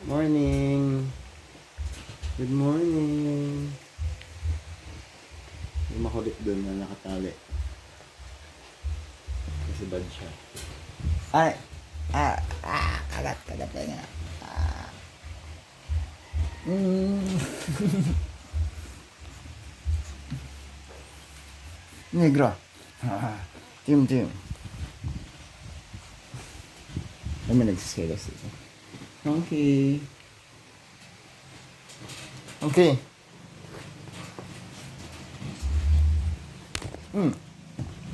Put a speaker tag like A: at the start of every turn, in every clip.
A: Morning. Good morning. May makulit doon na nakatali. Kasi bad siya. Ay! Kagat ka niya. Negro. Tim. May nagsiselos dito. Okay.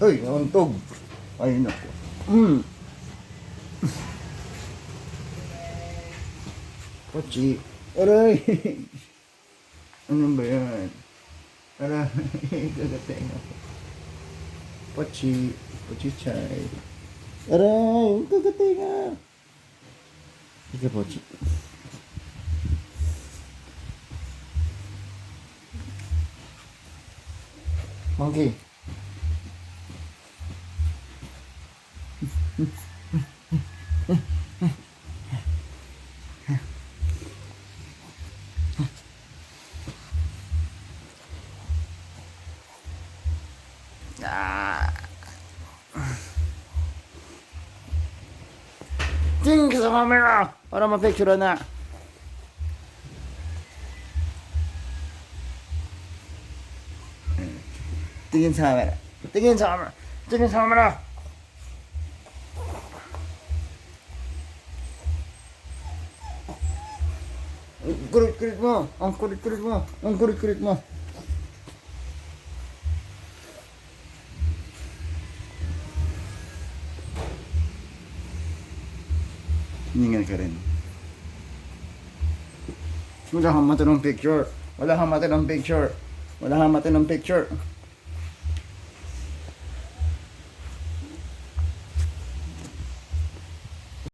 A: Uy, nauntog. Ay, naku. Pochi. Aray. Ano ba yan? Aray. Gagateng ako. Pochi chay. Aray. Gagateng ako. Sige, Pochi. Monkey. Tingin ka sa camera para ma-picture na. Tingin sa camera. Tingin sa camera. Kulit mo. Ang kulit mo. Hiningal ka rin. Wala kang mata ng picture.